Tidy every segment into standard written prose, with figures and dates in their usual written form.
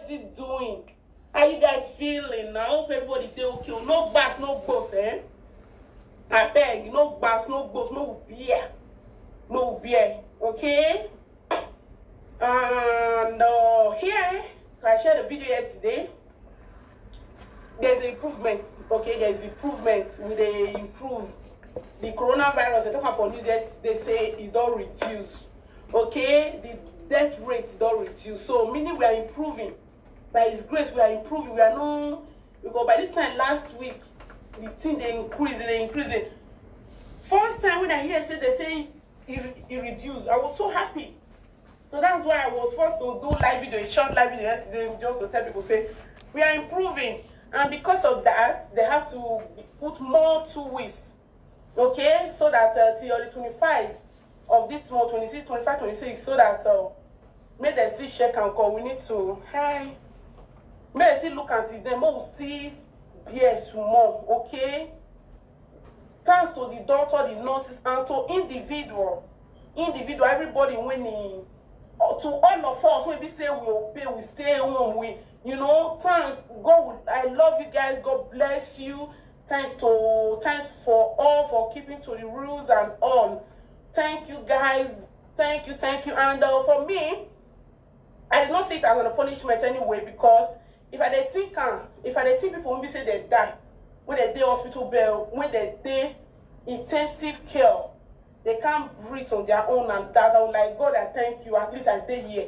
still doing? How you guys feeling? I hope everybody dey okay. No bass, no boss, eh? I beg, no bass, no boss, no beer. No beer, okay? And here, I shared a video yesterday. There's improvement, okay? There's improvement. With the improve the coronavirus, they talk about news yesterday, they say it's not reduced, okay? The death rate is not reduced. So, meaning we are improving. By His grace, we are improving. We are no, because by this time last week, the thing they increasing. First time when I hear say they say it reduced, I was so happy. So that's why I was forced to do live video, a short live video yesterday, just to tell people say we are improving. And because of that, they have to put more 2 weeks, okay, so that till the 25 of this month, 26, 25, 26, so that may they still check and call. We need to may they still look at it. Then more see BS more, okay. Thanks to the doctor, the nurses, and to individual, everybody winning. To all of us, when we say we obey, we stay home, we, thanks God. I love you guys. God bless you. Thanks for all for keeping to the rules and all. Thank you guys. Thank you. And for me, I did not see it as a punishment anyway, because if I did think people when we say they die, when they hospital bed, when they intensive care, they can't breathe on their own, and that I was like, God, I thank you. At least I stay here.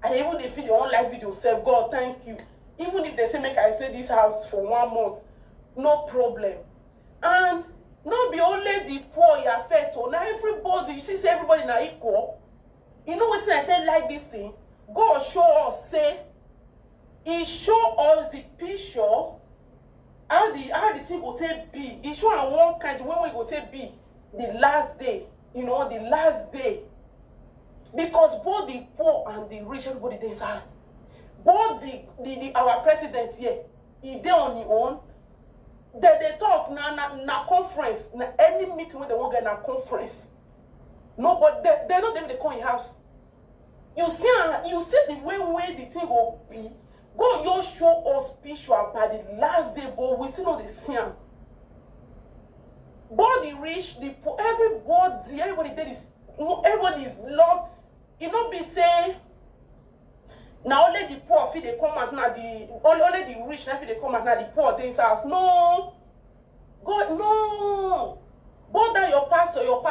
And even if you don't live video, say, God, thank you. Even if they say make I stay this house for 1 month, no problem. And not be only the poor you affect. Now everybody, you see, everybody now equal. You know what I tell like this thing? God show us, say, He show us the picture, how the thing will take be. He show us one kind, the way we go take be the last day. The last day. Because both the poor and the rich, everybody there has. Both our president here, he dey on his own. They talk na conference, na any meeting when they want get na conference. Nobody they not them they come in house. You see the way the thing will be. God, you show us picture about the last day, but we still not the same. Both the rich, the poor, everybody there is, everybody is loved. It not be say now only the poor feel they come out now, only the rich now feel they come out now, the poor they house. No, God, no. Both that your pastor. You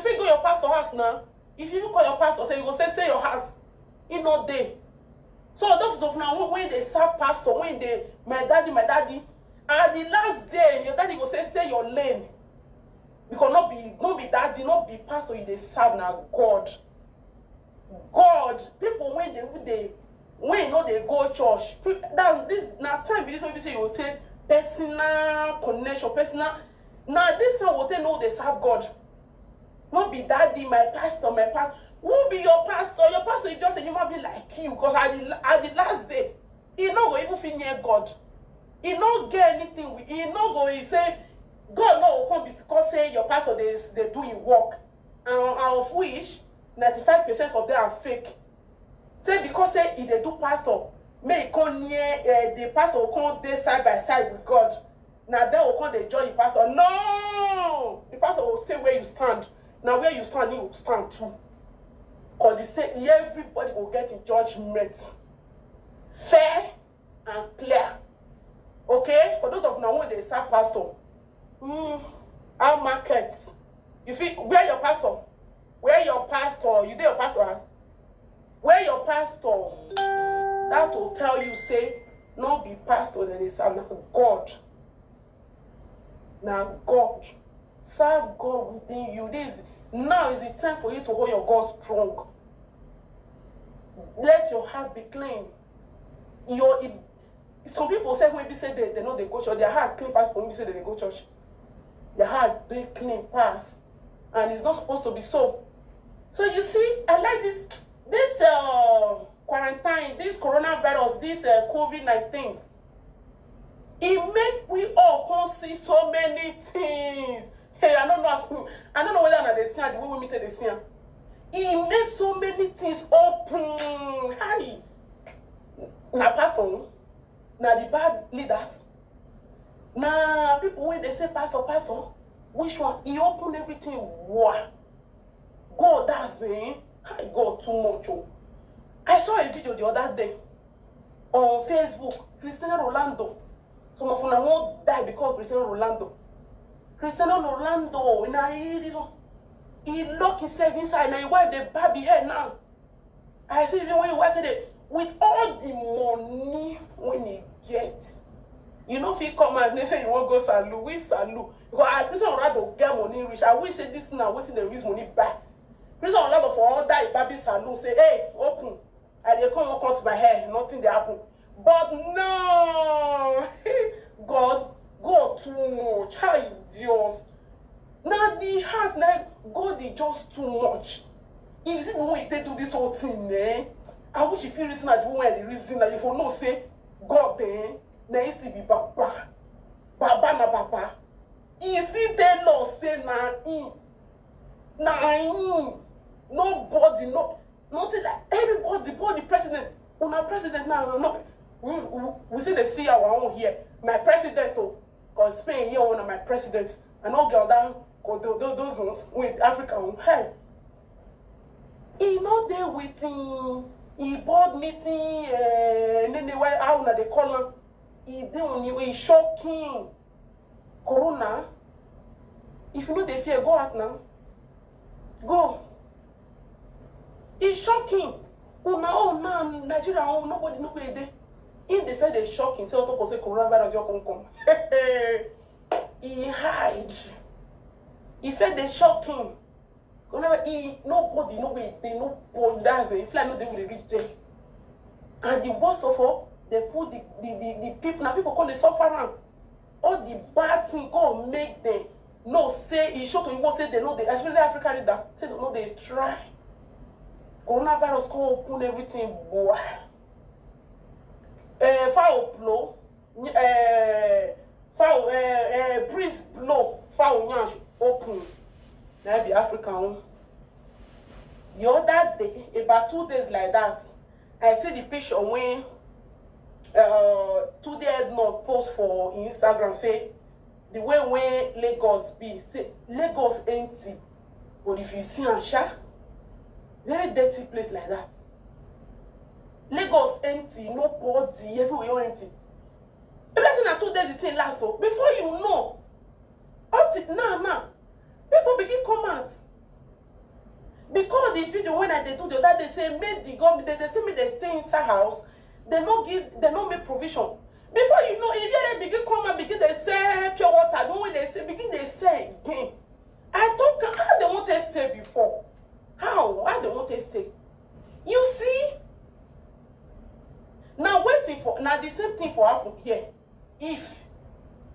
feel go your pastor house now. If you call your pastor, say you go stay your house. It not there. So those of now when they serve pastor, when they my daddy, at the last day, your daddy go say stay your lane. Because not be daddy, not be pastor, you they serve now God. People when they go church, that this now time this when we say you take personal connection, personal. Now this time will they know they serve God. Not be daddy, my pastor. Who be your pastor? Your pastor is just a human being like you. Because at the last day, he not go even feel near God. He not get anything. He not go. He say God no come because say your pastor they do his work, and of which 95% of them are fake. Say because say if they do pastor, may he come near the pastor will come there side by side with God. Now they will come they judge the pastor. No, the pastor will stay where you stand. Now where you stand, he will stand too. Because they say everybody will get in judgment. Fair and clear. Okay? For those of now when they serve pastor. Our markets. You feel where your pastor? Where your pastor? You do your pastor has? Where your pastor? That will tell you, say, not be pastor, then it's now God. Now God. Serve God within you. Now is the time for you to hold your God strong. Let your heart be clean. Some people say when we say they know they go church, their heart clean pass when we say they go church. Their heart they clean pass. And it's not supposed to be so. So you see, I like this quarantine, this coronavirus, this COVID-19. It make we all come see so many things. Hey, I don't know whether they see the way we meet the see. It makes so many things open. Hi. na pastor, na the bad leaders, na people when they say pastor, which one? He open everything. Wow. God, that's it. I got too much. Oh. I saw a video the other day on Facebook. Cristiano Ronaldo. Some of them won't die because of Cristiano Ronaldo. Cristiano Ronaldo, when I hear this one, he locked himself inside. Now he wipe the baby head now. I see even when he wipe it, with all the money when he gets, you know, if he come and they say you won't go salute, we salute. Because I Cristiano Ronaldo get money rich. I will say this now, waiting they use money back. Cristiano Ronaldo for all that baby salute, say, hey, open. And they come cut my hair, nothing they happen. But no, God too much. How idiot. Now the heart, like God is just too much. If you see the way they do this whole thing, I wish if you listen at the way the reason that if you not say God there used to be Baba. Baba na Baba. You see the law say nobody, nothing like everybody, the president. On our president now, no. We say they see our own here. My president, because Spain here one of my presidents, and all girl down, because those ones with Africa, hey. He not there with he board meeting, and then how they call him. He doing you is shocking. Corona. If you know they fear, go out now. Go. It's shocking. Oh, Nigeria, nobody there. If they feel they shocking, say what say coronavirus just come. He hide. He felt they shocking. Nobody, that's it. If I know they will reach there. And the worst of all, they put the people, now people call the sufferer. All the bad things go make them no say it's shocking. You won't say they know they, especially African leader, say they know they try. Coronavirus come open everything, boy. Foul blow, breeze blow, foul nyash open. Now be African. The other day, about 2 days like that, I see the picture when Today not post for Instagram say the way when Lagos be, say Lagos empty, but if you see Ansha, very dirty place like that. Lagos empty, nobody, everywhere empty. The person that 2 days the thing last so before you know, up to now, people begin come out. Because the video when I do the other they say made the government they say me they stay inside house, they don't make provision. Before you know, if they begin come and begin they say pure water, don't when they say begin they say again. I thought how they want to stay before. How they want to stay? You see? Now waiting for now the same thing for happen here. If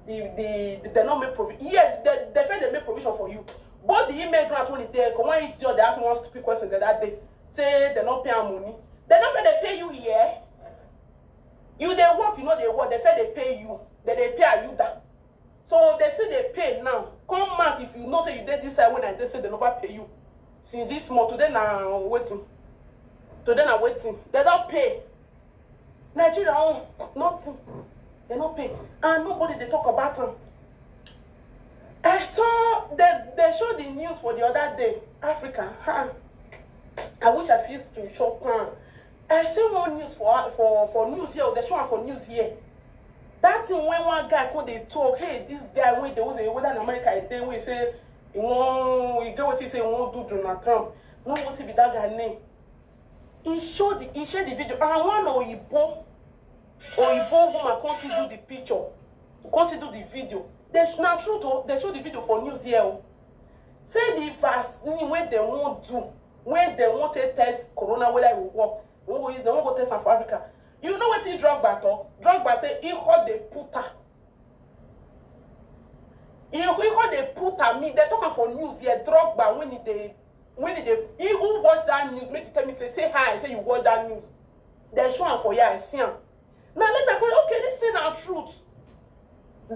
they not make provision, yeah, they feel they make provision for you. But the immigrant when they come on they ask one stupid question that day, say they not pay money. They not feel they pay you here. You they work, you know they work, they feel they pay you, they pay you that. So they say they pay now. Come back if you know say you did this side when I they say they never pay you. Since this month today now waiting. Today now waiting. They don't pay. Nigeria nothing. They not pay. And nobody they talk about them. I saw they showed the news for the other day. Africa. I wish I feel screenshot. I see one news for news here. They show for news here. That thing when one guy come they talk, hey, this guy when they whether in America they will say he get what he say he won't do Donald Trump. No want to be that guy name. He shared the video. And one Oyibo woman can't see do the picture. Can't see do the video. Now true though, they show the video for news here. Say the vaccine when they won't do, when they want to test corona whether it will work. They won't go test South Africa. You know what he drug battle? Drug battle say he got the puta. He got the puta me. They talking for news here. Drug battle when he who watch that news make you tell me say hi. Say you watch that news. They show him for you. I see him. Now later go okay this thing are truth.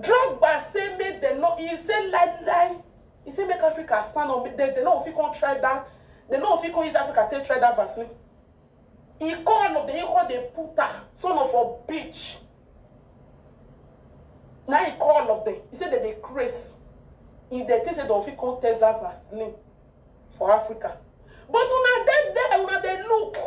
Drug battle say make them not. He say lie. He say make Africa stand on. They know if you can't try that. They know if you can't use Africa to try that vaccine. He called of the puta, son of a bitch. Now he called of them. He said that they crazy. If they think they don't fit contest that Vaseline for Africa. But una they look.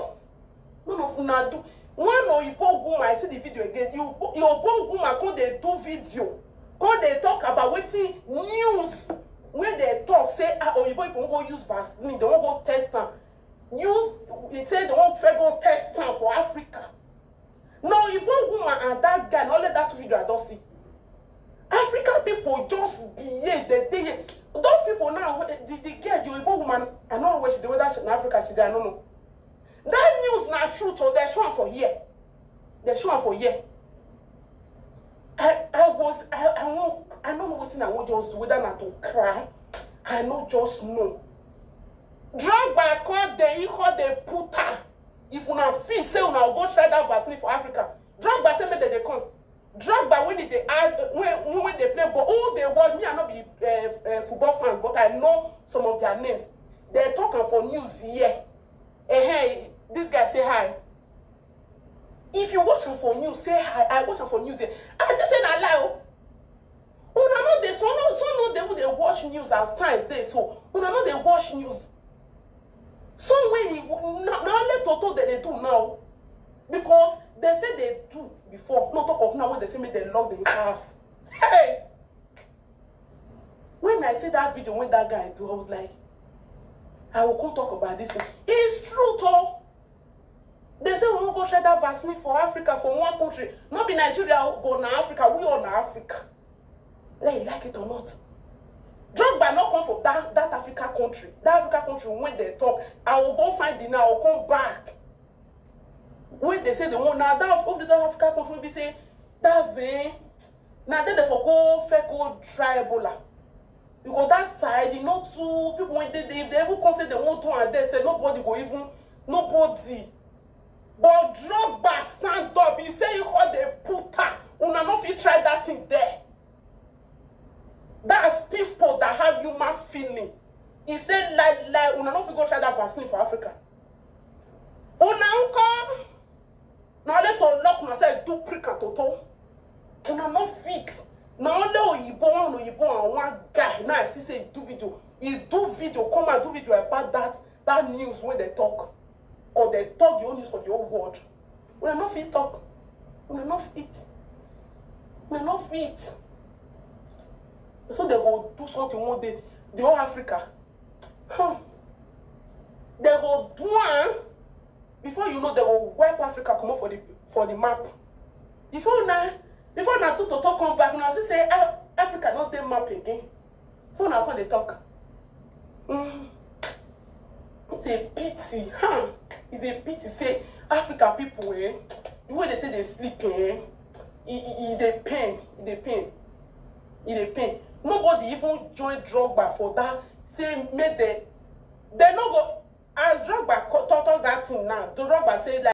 None of una do. One or you woman, I see the video again. You woman come they do video. Come they talk about waiting news. When they talk, say or you people go use Vaseline, they won't go test them. It said they won't try go test them for Africa. No, you woman and that guy, not let that video I don't see. African people just behave. Those people now, the girl, you woman, I don't know where she did, whether she's in Africa, she did, I don't know. That news now shoot, so they're showing for here. They're showing for here. I don't know what I want just do, whether not to cry. I don't just know. Drug by call the puta. If una feel say una go try that vaccine for Africa, drug by say make they come. Drug by when they add when they play ball, all they want me I not be football fans, but I know some of their names. They're talking for news here. Hey, this guy say hi. If you watch them for news, say hi. I watch them for news. I just say na lie. Una know they so no they watch news as time they so. Una know they watch news. So when now let Toto they do now, because they say they do before. No talk of now when they say me they lock the house. Hey, when I see that video when that guy do, I was like, I will come talk about this thing. It's true, though. They say we won't go try that vaccine for Africa, for one country. Not be Nigeria, but na Africa. We all na Africa. Whether you like it or not. Drug by not come from that Africa country. That Africa country, when they talk, I will go find dinner, I will come back. When they say they want, now that Africa country will be saying, that's it. Now they for go fake go try Ebola. Because that side, you know, too, people when they ever come say they want to and they say nobody go even, nobody. But drug by stand up, he say you call the puta. Una no fit try that thing there. That's people that have human feeling. He said like una no fit go try that vaccine for Africa. Una uncle, now let to lock una say do prick and toto. Una no fit. Now only Oyibo and one guy now I see say he do video, come and do video about that news when they talk. Or they talk the own news for the whole world. We are not fit talk. We are not fit. We are not fit. So they will do something one day. The whole Africa. They will do one. Before you know, they will wipe Africa come up for the map. Before now to come back, now say Africa not the map again. Before now when they talk. It's a pity, It's a pity. Say Africa people, the way they take they sleep, they pain. Nobody even join Drogba for that. Say made they not go as Drogba talk that thing now. Drogba say like.